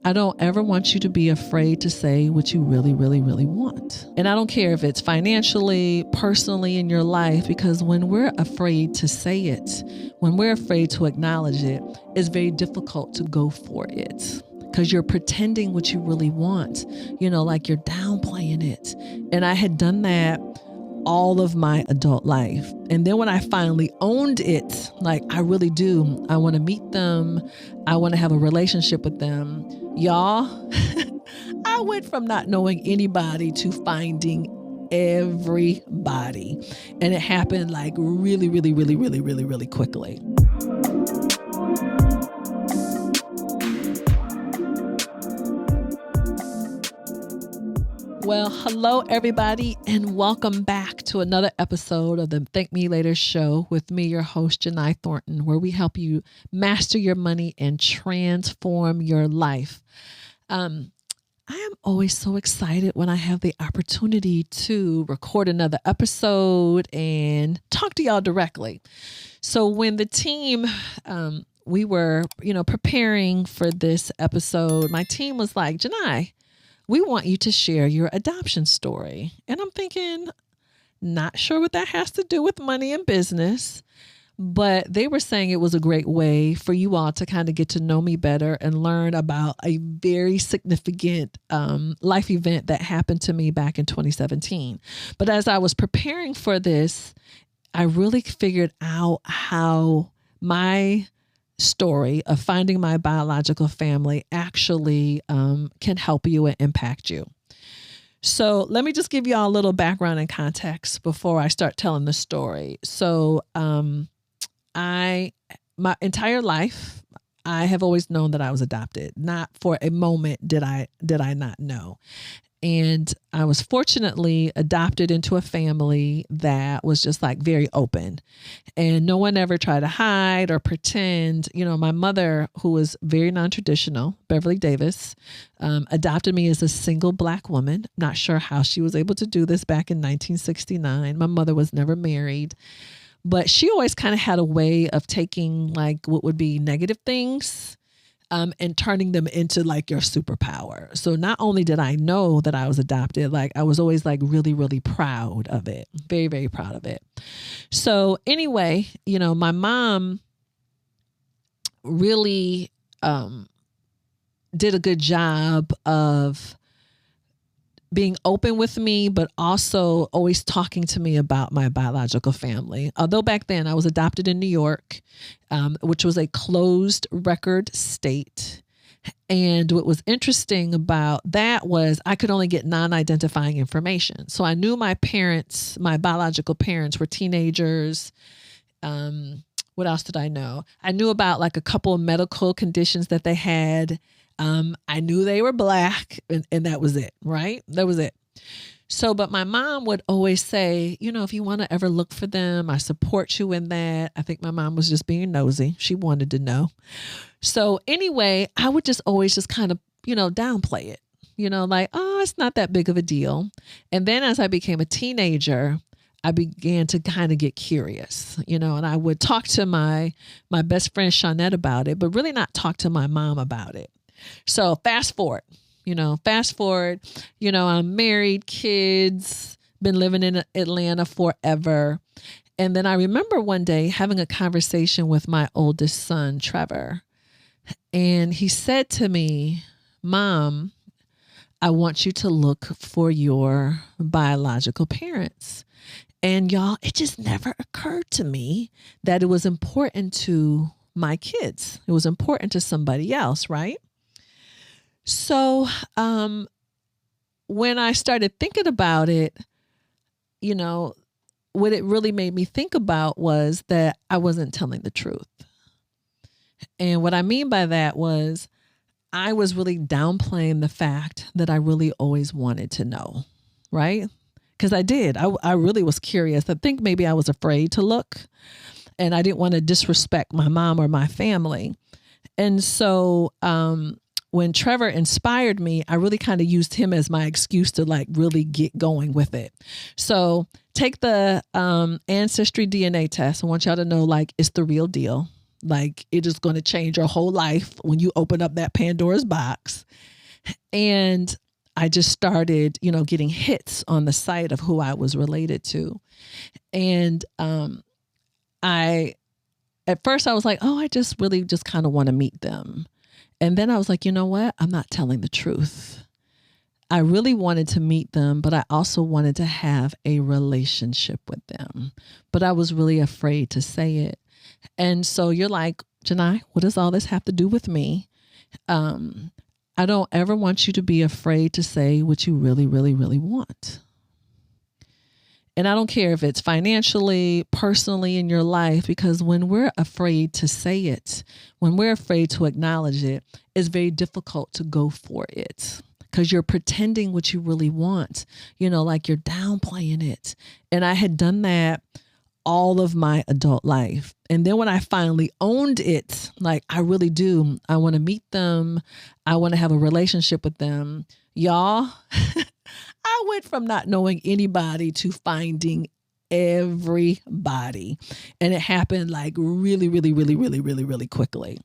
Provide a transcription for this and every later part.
I don't ever want you to be afraid to say what you really, really, really want. And I don't care if it's financially, personally in your life, because when we're afraid to say it, when we're afraid to acknowledge it, it's very difficult to go for it because you're pretending what you really want, like you're downplaying it. And I had done that all of my adult life. And then when I finally owned it, like I really do, I want to meet them. I want to have a relationship with them. Y'all, I went from not knowing anybody to finding everybody. And it happened like really, really, really, really, really, really quickly. Well, hello, everybody, and welcome back to another episode of the Thank Me Later show with me, your host, Jini Thornton, where we help you master your money and transform your life. I am always so excited when I have the opportunity to record another episode and talk to y'all directly. So when the team, we were, preparing for this episode, my team was like, Jini, we want you to share your adoption story. And I'm thinking, not sure what that has to do with money and business, but they were saying it was a great way for you all to kind of get to know me better and learn about a very significant life event that happened to me back in 2017. But as I was preparing for this, I really figured out how my story of finding my biological family actually can help you and impact you. So let me just give you all a little background and context before I start telling the story. So my entire life, I have always known that I was adopted. Not for a moment did I not know. And I was fortunately adopted into a family that was just like very open, and no one ever tried to hide or pretend. My mother, who was very non-traditional, Beverly Davis, adopted me as a single Black woman. Not sure how she was able to do this back in 1969. My mother was never married, but she always kind of had a way of taking like what would be negative things and turning them into like your superpower. So not only did I know that I was adopted, like I was always like really, really proud of it. Very, very proud of it. So anyway, my mom really did a good job of being open with me, but also always talking to me about my biological family. Although back then I was adopted in New York, which was a closed record state. And what was interesting about that was I could only get non-identifying information. So I knew my parents, my biological parents, were teenagers. What else did I know? I knew about like a couple of medical conditions that they had. I knew they were Black and that was it, right? That was it. So, but my mom would always say, if you want to ever look for them, I support you in that. I think my mom was just being nosy. She wanted to know. So anyway, I would just always just kind of, downplay it, like, oh, it's not that big of a deal. And then as I became a teenager, I began to kind of get curious, and I would talk to my best friend, Shawnette, about it, but really not talk to my mom about it. So fast forward, I'm married, kids, been living in Atlanta forever. And then I remember one day having a conversation with my oldest son, Trevor. And he said to me, Mom, I want you to look for your biological parents. And y'all, it just never occurred to me that it was important to my kids. It was important to somebody else, right? So when I started thinking about it, what it really made me think about was that I wasn't telling the truth. And what I mean by that was I was really downplaying the fact that I really always wanted to know, right? Because I did. I really was curious. I think maybe I was afraid to look, and I didn't want to disrespect my mom or my family. And so when Trevor inspired me, I really kind of used him as my excuse to like really get going with it. So take the ancestry DNA test. I want y'all to know like it's the real deal. Like it is going to change your whole life when you open up that Pandora's box. And I just started, getting hits on the site of who I was related to. And at first I was like, oh, I just really just kind of want to meet them. And then I was like, you know what? I'm not telling the truth. I really wanted to meet them, but I also wanted to have a relationship with them. But I was really afraid to say it. And so you're like, Jini, what does all this have to do with me? I don't ever want you to be afraid to say what you really, really, really want. And I don't care if it's financially, personally in your life, because when we're afraid to say it, when we're afraid to acknowledge it, it's very difficult to go for it because you're pretending what you really want, like you're downplaying it. And I had done that all of my adult life. And then when I finally owned it, like I really do, I want to meet them. I want to have a relationship with them. Y'all, I went from not knowing anybody to finding everybody. And it happened like really, really, really, really, really, really quickly.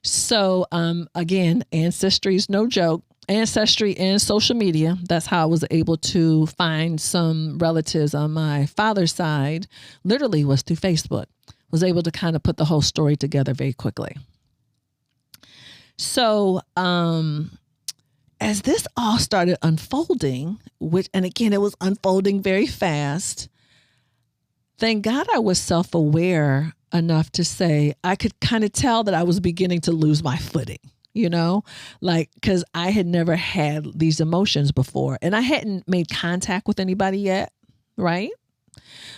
So again, ancestry is no joke. Ancestry and social media. That's how I was able to find some relatives on my father's side. Literally was through Facebook. Was able to kind of put the whole story together very quickly. So as this all started unfolding, and again, it was unfolding very fast. Thank God I was self-aware enough to say I could kind of tell that I was beginning to lose my footing. Because I had never had these emotions before and I hadn't made contact with anybody yet. Right.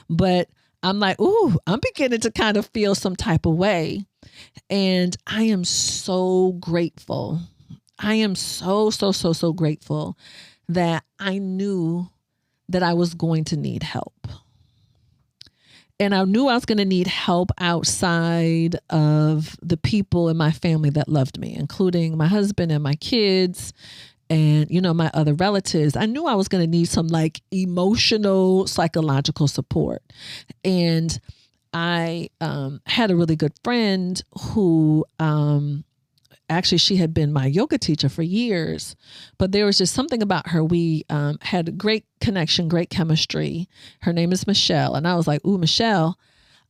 But I'm like, ooh, I'm beginning to kind of feel some type of way. And I am so grateful. I am so grateful that I knew that I was going to need help. And I knew I was going to need help outside of the people in my family that loved me, including my husband and my kids and, my other relatives. I knew I was going to need some like emotional, psychological support. And I had a really good friend who actually, she had been my yoga teacher for years, but there was just something about her. We had a great connection, great chemistry. Her name is Michelle. And I was like, ooh, Michelle,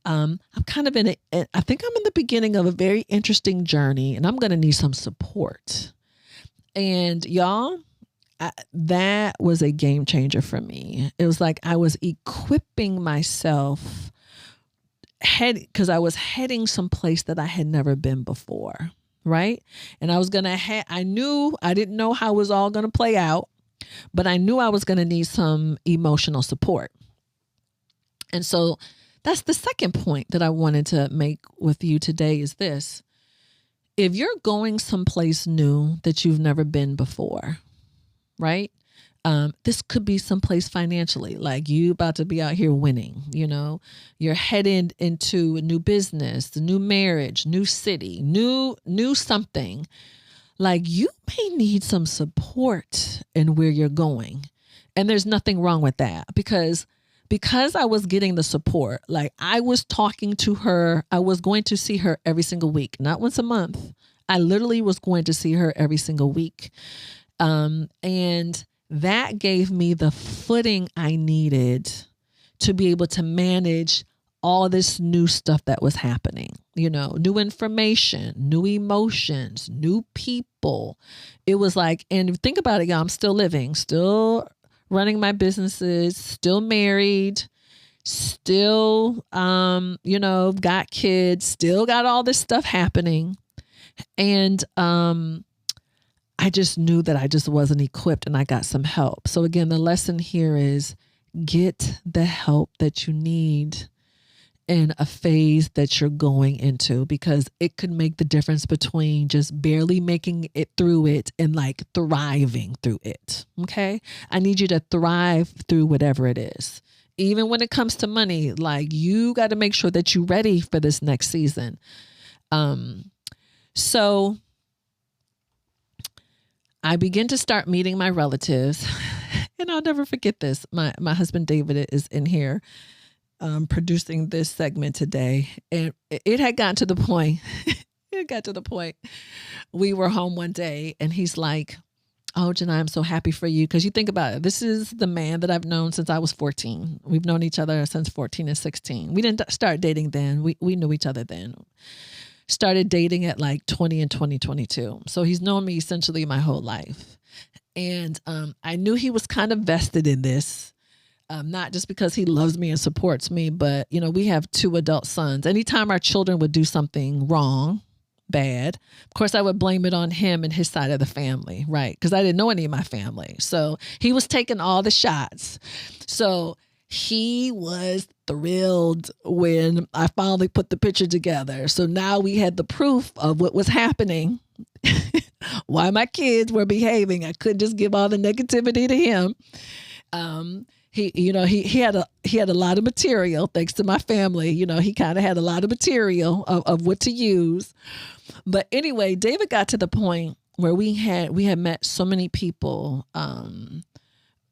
I'm kind of I think I'm in the beginning of a very interesting journey and I'm going to need some support. And y'all, that was a game changer for me. It was like I was equipping myself because I was heading someplace that I had never been before. Right. And I was going to I didn't know how it was all going to play out, but I knew I was going to need some emotional support. And so that's the second point that I wanted to make with you today is this. If you're going someplace new that you've never been before, right? This could be someplace financially, like you about to be out here winning, you're headed into a new business, a new marriage, new city, new something. Like you may need some support in where you're going. And there's nothing wrong with that because I was getting the support, like I was talking to her, I was going to see her every single week, not once a month. I literally was going to see her every single week. And that gave me the footing I needed to be able to manage all this new stuff that was happening, new information, new emotions, new people. It was like, and think about it, y'all, I'm still living, still running my businesses, still married, still, got kids, still got all this stuff happening. And, I just knew that I just wasn't equipped and I got some help. So again, the lesson here is get the help that you need in a phase that you're going into because it could make the difference between just barely making it through it and like thriving through it. Okay. I need you to thrive through whatever it is. Even when it comes to money, like you got to make sure that you're ready for this next season. So I begin to start meeting my relatives and I'll never forget this. My husband, David, is in here producing this segment today, and it had gotten to the point. It got to the point. We were home one day, and he's like, "Oh, Jini, I'm so happy for you." Because you think about it, this is the man that I've known since I was 14. We've known each other since 14 and 16. We didn't start dating then. We knew each other then. Started dating at like 20 and 2022. So he's known me essentially my whole life. And I knew he was kind of vested in this, not just because he loves me and supports me, but, you know, we have 2 adult sons. Anytime our children would do something wrong, bad, of course, I would blame it on him and his side of the family, right? Because I didn't know any of my family. So he was taking all the shots. So he was thrilled when I finally put the picture together. So now we had the proof of what was happening, why my kids were behaving. I couldn't just give all the negativity to him. He had a lot of material, thanks to my family. You know, he kind of had a lot of material of what to use. But anyway, David got to the point where we had met so many people,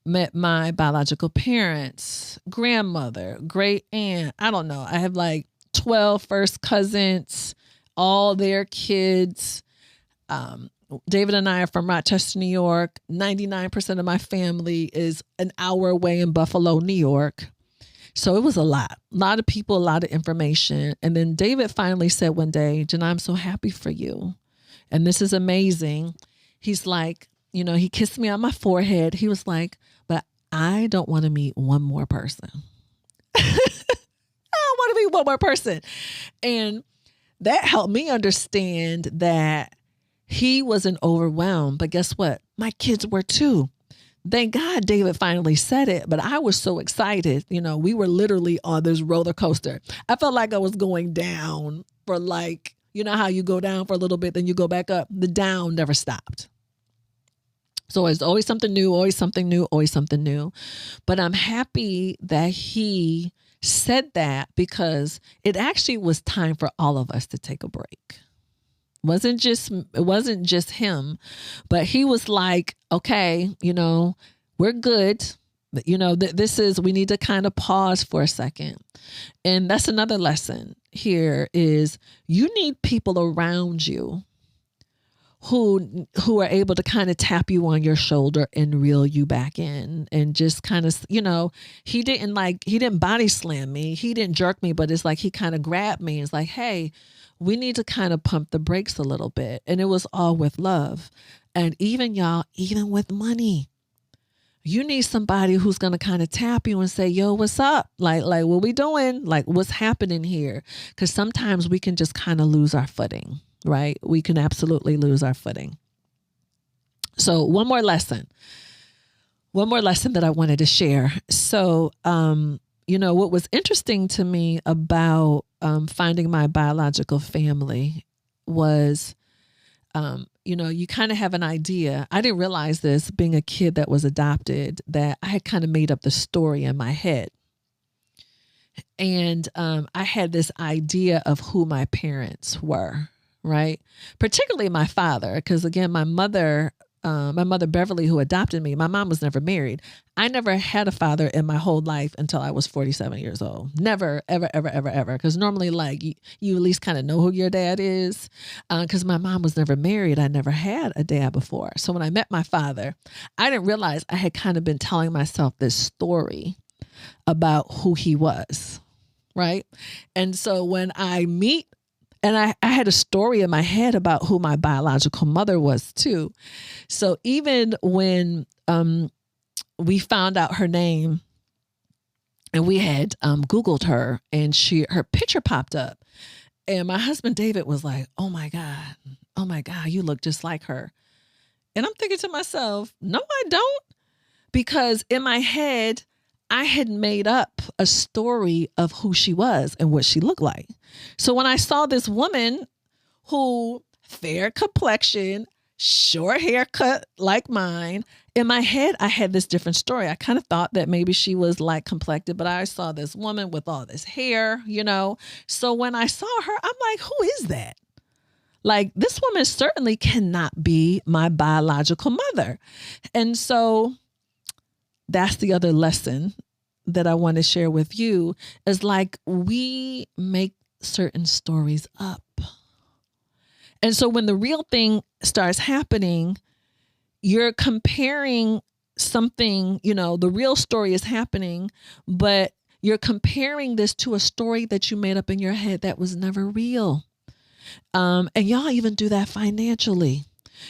met my biological parents, grandmother, great aunt. I don't know. I have like 12 first cousins, all their kids. David and I are from Rochester, New York. 99% of my family is an hour away in Buffalo, New York. So it was a lot of people, a lot of information. And then David finally said one day, "Jini, I'm so happy for you. And this is amazing." He's like, you know, he kissed me on my forehead. He was like, "But I don't want to meet one more person." I don't want to meet one more person. And that helped me understand that he wasn't overwhelmed. But guess what? My kids were too. Thank God David finally said it, but I was so excited. You know, we were literally on this roller coaster. I felt like I was going down for like, you know how you go down for a little bit, then you go back up. The down never stopped. So it's always something new, always something new, always something new. But I'm happy that he said that, because it actually was time for all of us to take a break. It wasn't just him, but he was like, "Okay, you know, we're good. You know, we need to kind of pause for a second." And that's another lesson here is you need people around you who are able to kind of tap you on your shoulder and reel you back in, and just kind of, you know, he didn't body slam me. He didn't jerk me, but it's like he kind of grabbed me. It's like, "Hey, we need to kind of pump the brakes a little bit." And it was all with love. And even with money, you need somebody who's going to kind of tap you and say, "Yo, what's up? Like, what we doing? Like, what's happening here?" Because sometimes we can just kind of lose our footing, right? We can absolutely lose our footing. So one more lesson that I wanted to share. So, you know, what was interesting to me about finding my biological family was, you know, you kind of have an idea. I didn't realize this, being a kid that was adopted, that I had kind of made up the story in my head. And I had this idea of who my parents were, right? Particularly my father, because again, my mother Beverly, who adopted me, my mom was never married. I never had a father in my whole life until I was 47 years old. Never, ever, ever, ever, ever. Because normally, like, you at least kind of know who your dad is. Because my mom was never married. I never had a dad before. So when I met my father, I didn't realize I had kind of been telling myself this story about who he was, right? And so when I meet, and I had a story in my head about who my biological mother was too. So even when we found out her name, and we had Googled her, and her picture popped up, and my husband David was like, oh my God, you look just like her. And I'm thinking to myself, no, I don't. Because in my head, I had made up a story of who she was and what she looked like. So when I saw this woman who, fair complexion, short haircut like mine, in my head, I had this different story. I kind of thought that maybe she was light complected, but I saw this woman with all this hair, you know. So when I saw her, I'm like, who is that? Like, this woman certainly cannot be my biological mother. And so that's the other lesson that I want to share with you is like we make certain stories up. And so when the real thing starts happening, you're comparing something, the real story is happening, but you're comparing this to a story that you made up in your head that was never real. And y'all even do that financially.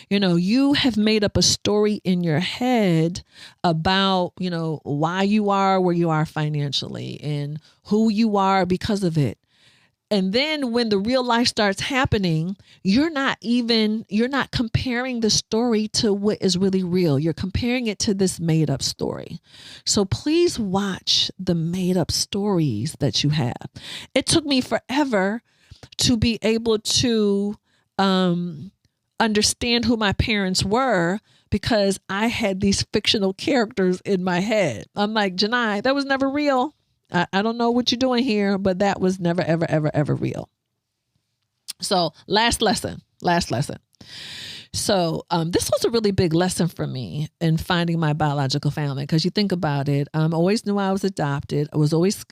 You have made up a story in your head about, why you are where you are financially and who you are because of it. And then when the real life starts happening, you're not comparing the story to what is really real. You're comparing it to this made up story. So please watch the made up stories that you have. It took me forever to be able to understand who my parents were because I had these fictional characters in my head. I'm like, Jini, that was never real. I don't know what you're doing here, but that was never, ever, ever, ever real. So last lesson. So this was a really big lesson for me in finding my biological family, because you think about it, I always knew I was adopted. I was always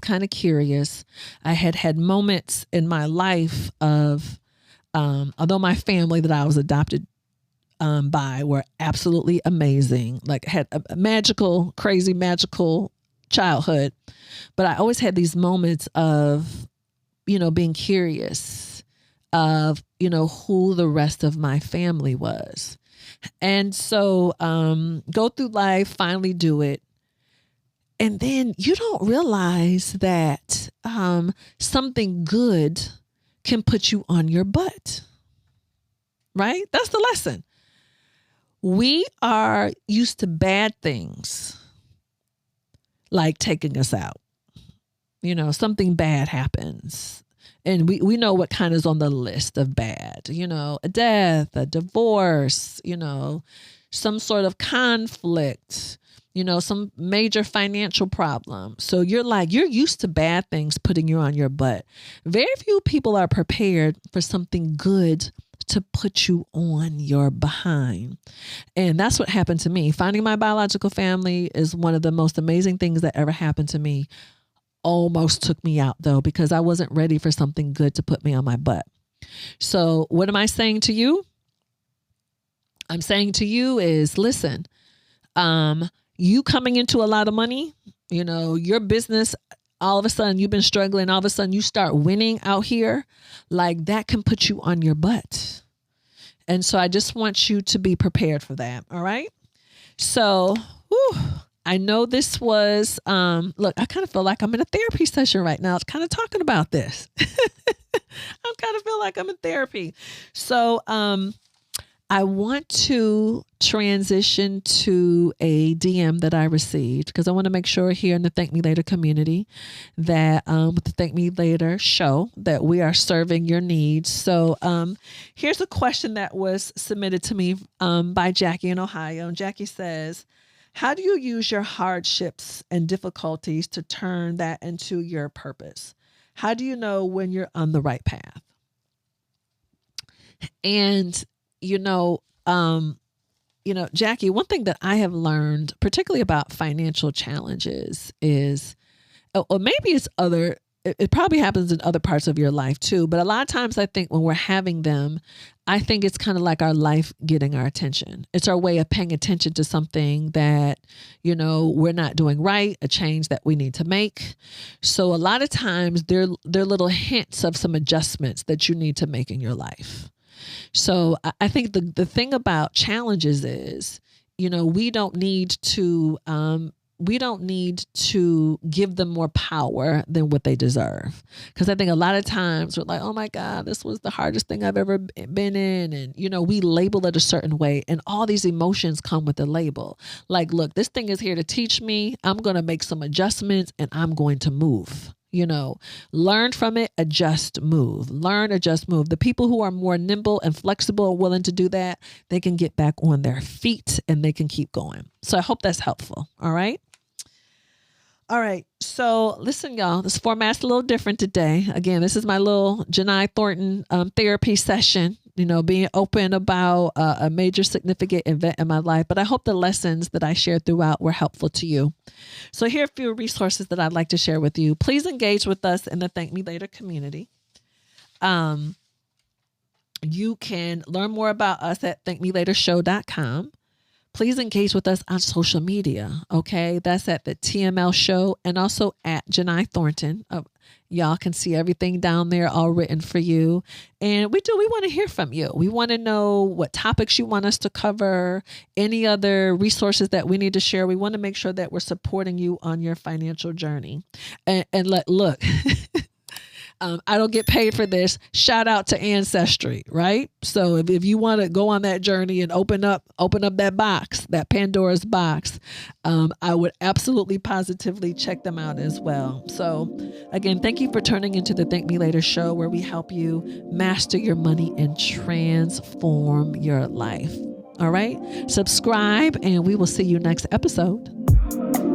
kind of curious. I had moments in my life of, although my family that I was adopted by were absolutely amazing, like had a crazy magical childhood, but I always had these moments of, being curious of, who the rest of my family was. And so, go through life, finally do it. And then you don't realize that, something good can put you on your butt, right? That's the lesson. We are used to bad things, like taking us out. Something bad happens. And we know what kind is on the list of bad, a death, a divorce, some sort of conflict, some major financial problem. So you're used to bad things putting you on your butt. Very few people are prepared for something good to put you on your behind. And that's what happened to me. Finding my biological family is one of the most amazing things that ever happened to me. Almost took me out though, because I wasn't ready for something good to put me on my butt. So what am I saying to you? I'm saying to you is, listen, you coming into a lot of money, your business, all of a sudden you've been struggling, all of a sudden you start winning out here, like that can put you on your butt. And so I just want you to be prepared for that. All right. So, I know this was, look, I kind of feel like I'm in a therapy session right now. It's kind of talking about this. I kind of feel like I'm in therapy. So, I want to transition to a DM that I received, because I want to make sure here in the Thank Me Later community that with the Thank Me Later show that we are serving your needs. So here's a question that was submitted to me by Jackie in Ohio. And Jackie says, how do you use your hardships and difficulties to turn that into your purpose? How do you know when you're on the right path? And Jackie, one thing that I have learned, particularly about financial challenges, is, or maybe it's it probably happens in other parts of your life too. But a lot of times I think when we're having them, I think it's kind of like our life getting our attention. It's our way of paying attention to something that, we're not doing right, a change that we need to make. So a lot of times they're little hints of some adjustments that you need to make in your life. So I think the thing about challenges is, we don't need to give them more power than what they deserve. Because I think a lot of times we're like, oh my God, this was the hardest thing I've ever been in. And, we label it a certain way, and all these emotions come with the label. Like, look, this thing is here to teach me. I'm going to make some adjustments and I'm going to move. Learn from it, adjust, move. Learn, adjust, move. The people who are more nimble and flexible and willing to do that, they can get back on their feet and they can keep going. So I hope that's helpful. All right. All right. So listen, y'all, this format's a little different today. Again, this is my little Jini Thornton therapy session being open about a major significant event in my life. But I hope the lessons that I shared throughout were helpful to you. So here are a few resources that I'd like to share with you. Please engage with us in the Thank Me Later community. You can learn more about us at thankmelatershow.com. Please engage with us on social media. Okay. That's at the TML show and also at Jini Thornton. Y'all can see everything down there all written for you. And we want to hear from you. We want to know what topics you want us to cover, any other resources that we need to share. We want to make sure that we're supporting you on your financial journey. Look, I don't get paid for this. Shout out to Ancestry, right? So if you want to go on that journey and open up that box, that Pandora's box, I would absolutely positively check them out as well. So again, thank you for turning into the Thank Me Later show, where we help you master your money and transform your life. All right. Subscribe and we will see you next episode.